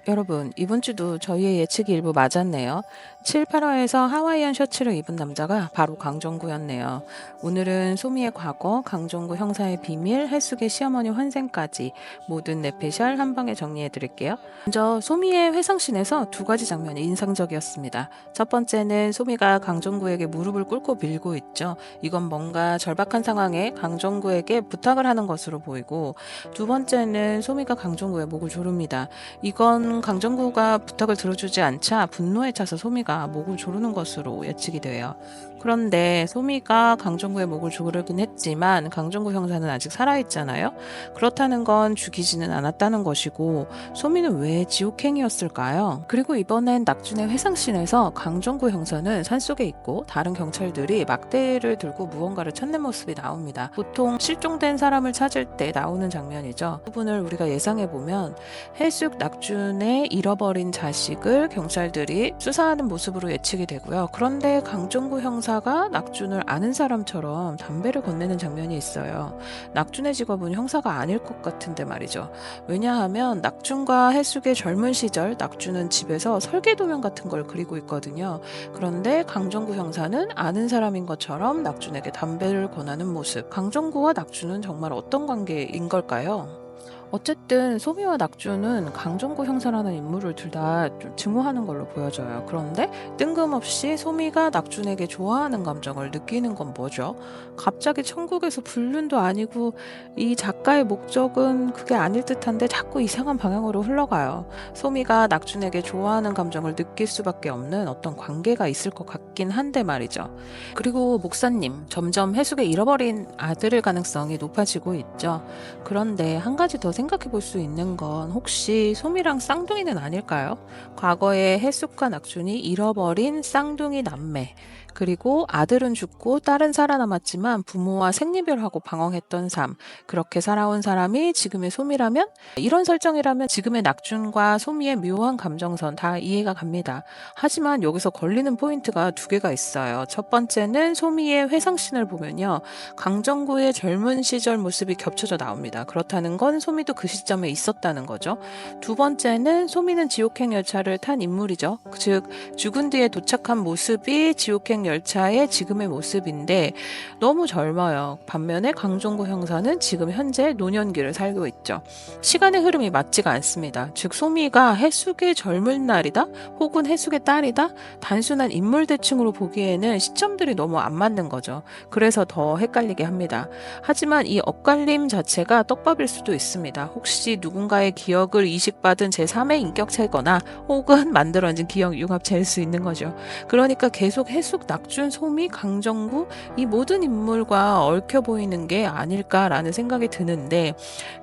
여러분, 이번 주도 저희의 예측이 일부 맞았네요. 7, 8화에서 하와이안 셔츠를 입은 남자가 바로 강정구였네요. 오늘은 소미의 과거, 강정구 형사의 비밀, 해숙의 시어머니 환생까지 모든 뇌피셜 한 방에 정리해 드릴게요. 먼저 소미의 회상씬에서 두 가지 장면이 인상적이었습니다. 첫 번째는 소미가 강정구에게 무릎을 꿇고 빌고 있죠. 이건 뭔가 절박한 상황에 강정구에게 부탁을 하는 것으로 보이고, 두 번째는 소미가 강정구의 목을 조릅니다. 이건 강정구가 부탁을 들어주지 않자 분노에 차서 소미가 목을 조르는 것으로 예측이 돼요. 그런데 소미가 강정구의 목을 조르긴 했지만 강정구 형사는 아직 살아있잖아요. 그렇다는 건 죽이지는 않았다는 것이고, 소미는 왜 지옥행이었을까요? 그리고 이번엔 낙준의 회상씬에서 강정구 형사는 산속에 있고 다른 경찰들이 막대를 들고 무언가를 찾는 모습이 나옵니다. 보통 실종된 사람을 찾을 때 나오는 장면이죠. 이 부분을 우리가 예상해보면 해숙 낙준의 잃어버린 자식을 경찰들이 수사하는 모습으로 예측이 되고요. 그런데 강정구 형사가 낙준을 아는 사람처럼 담배를 건네는 장면이 있어요. 낙준의 직업은 형사가 아닐 것 같은데 말이죠. 왜냐하면 낙준과 해숙의 젊은 시절 낙준은 집에서 설계도면 같은 걸 그리고 있거든요. 그런데 강정구 형사는 아는 사람인 것처럼 낙준에게 담배를 권하는 모습. 강정구와 낙준은 정말 어떤 관계인 걸까요? 어쨌든 소미와 낙준은 강정구 형사라는 인물을 둘 다 증오하는 걸로 보여져요. 그런데 뜬금없이 소미가 낙준에게 좋아하는 감정을 느끼는 건 뭐죠? 갑자기 천국에서 불륜도 아니고 이 작가의 목적은 그게 아닐 듯한데 자꾸 이상한 방향으로 흘러가요. 소미가 낙준에게 좋아하는 감정을 느낄 수밖에 없는 어떤 관계가 있을 것 같긴 한데 말이죠. 그리고 목사님, 점점 해숙의 잃어버린 아들일 가능성이 높아지고 있죠. 그런데 한 가지 더 생각해 볼 수 있는 건 혹시 소미랑 쌍둥이는 아닐까요? 과거에 해숙과 낙준이 잃어버린 쌍둥이 남매, 그리고 아들은 죽고 딸은 살아남았지만 부모와 생리별하고 방황했던 삶, 그렇게 살아온 사람이 지금의 소미라면? 이런 설정이라면 지금의 낙준과 소미의 묘한 감정선 다 이해가 갑니다. 하지만 여기서 걸리는 포인트가 두 개가 있어요. 첫 번째는 소미의 회상씬을 보면요, 강정구의 젊은 시절 모습이 겹쳐져 나옵니다. 그렇다는 건 소미도 그 시점에 있었다는 거죠. 두 번째는 소미는 지옥행 열차를 탄 인물이죠. 즉 죽은 뒤에 도착한 모습이 지옥행 열차의 지금의 모습인데 너무 젊어요. 반면에 강정구 형사는 지금 현재 노년기를 살고 있죠. 시간의 흐름이 맞지가 않습니다. 즉 소미가 해숙의 젊은 날이다 혹은 해숙의 딸이다, 단순한 인물 대칭으로 보기에는 시점들이 너무 안 맞는 거죠. 그래서 더 헷갈리게 합니다. 하지만 이 엇갈림 자체가 떡밥일 수도 있습니다. 혹시 누군가의 기억을 이식받은 제3의 인격체거나 혹은 만들어진 기억 융합체일 수 있는 거죠. 그러니까 계속 해숙, 낙준, 소미, 강정구 이 모든 인물과 얽혀 보이는 게 아닐까라는 생각이 드는데,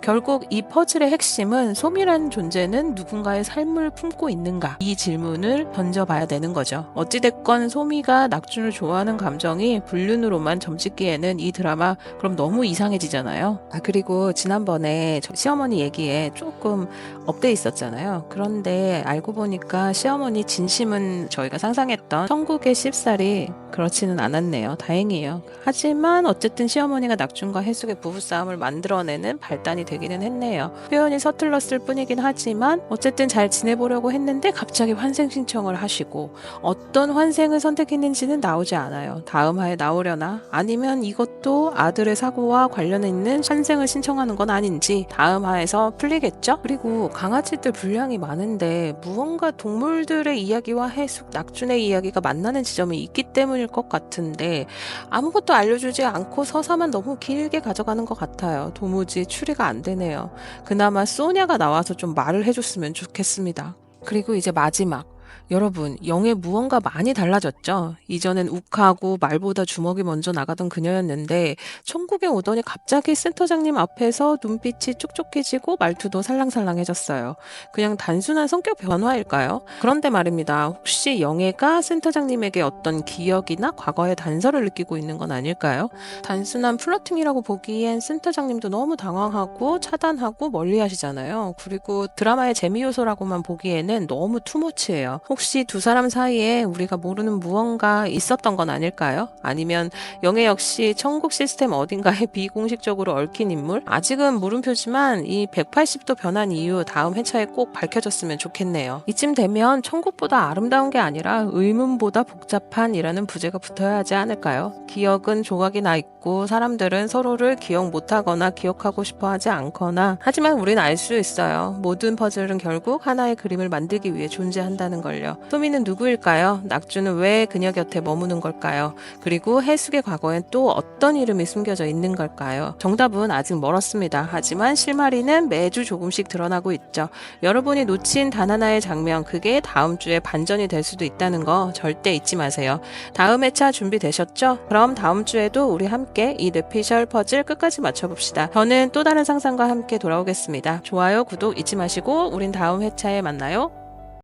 결국 이 퍼즐의 핵심은 소미라는 존재는 누군가의 삶을 품고 있는가, 이 질문을 던져봐야 되는 거죠. 어찌됐건 소미가 낙준을 좋아하는 감정이 불륜으로만 점찍기에는 이 드라마 그럼 너무 이상해지잖아요. 그리고 지난번에 시어머니 얘기에 조금 업돼 있었잖아요. 그런데 알고 보니까 시어머니 진심은 저희가 상상했던 천국의 쉽사리 그렇지는 않았네요. 다행이에요. 하지만 어쨌든 시어머니가 낙준과 해숙의 부부싸움을 만들어내는 발단이 되기는 했네요. 표현이 서툴렀을 뿐이긴 하지만 어쨌든 잘 지내보려고 했는데 갑자기 환생 신청을 하시고, 어떤 환생을 선택했는지는 나오지 않아요. 다음 화에 나오려나? 아니면 이것도 아들의 사고와 관련 있는 환생을 신청하는 건 아닌지 다음 화에서 풀리겠죠? 그리고 강아지들 분량이 많은데 무언가 동물들의 이야기와 해숙, 낙준의 이야기가 만나는 지점이 있기 때문일 것 같은데 아무것도 알려주지 않고 서사만 너무 길게 가져가는 것 같아요. 도무지 추리가 안 되네요. 그나마 소냐가 나와서 좀 말을 해줬으면 좋겠습니다. 그리고 이제 마지막. 여러분, 영애 무언가 많이 달라졌죠? 이전엔 욱하고 말보다 주먹이 먼저 나가던 그녀였는데 천국에 오더니 갑자기 센터장님 앞에서 눈빛이 촉촉해지고 말투도 살랑살랑해졌어요. 그냥 단순한 성격 변화일까요? 그런데 말입니다. 혹시 영애가 센터장님에게 어떤 기억이나 과거의 단서를 느끼고 있는 건 아닐까요? 단순한 플러팅이라고 보기엔 센터장님도 너무 당황하고 차단하고 멀리 하시잖아요. 그리고 드라마의 재미 요소라고만 보기에는 너무 투머치예요. 혹시 두 사람 사이에 우리가 모르는 무언가 있었던 건 아닐까요? 아니면 영애 역시 천국 시스템 어딘가에 비공식적으로 얽힌 인물? 아직은 물음표지만 이 180도 변한 이유 다음 회차에 꼭 밝혀졌으면 좋겠네요. 이쯤 되면 천국보다 아름다운 게 아니라 의문보다 복잡한이라는 부제가 붙어야 하지 않을까요? 기억은 조각이 나 있고 사람들은 서로를 기억 못하거나 기억하고 싶어 하지 않거나, 하지만 우린 알 수 있어요. 모든 퍼즐은 결국 하나의 그림을 만들기 위해 존재한다는 걸요. 소미는 누구일까요? 낙주는 왜 그녀 곁에 머무는 걸까요? 그리고 해숙의 과거엔 또 어떤 이름이 숨겨져 있는 걸까요? 정답은 아직 멀었습니다. 하지만 실마리는 매주 조금씩 드러나고 있죠. 여러분이 놓친 단 하나의 장면, 그게 다음 주에 반전이 될 수도 있다는 거 절대 잊지 마세요. 다음 회차 준비되셨죠? 그럼 다음 주에도 우리 함께 이 뇌피셜 퍼즐 끝까지 맞춰봅시다. 저는 또 다른 상상과 함께 돌아오겠습니다. 좋아요, 구독 잊지 마시고 우린 다음 회차에 만나요.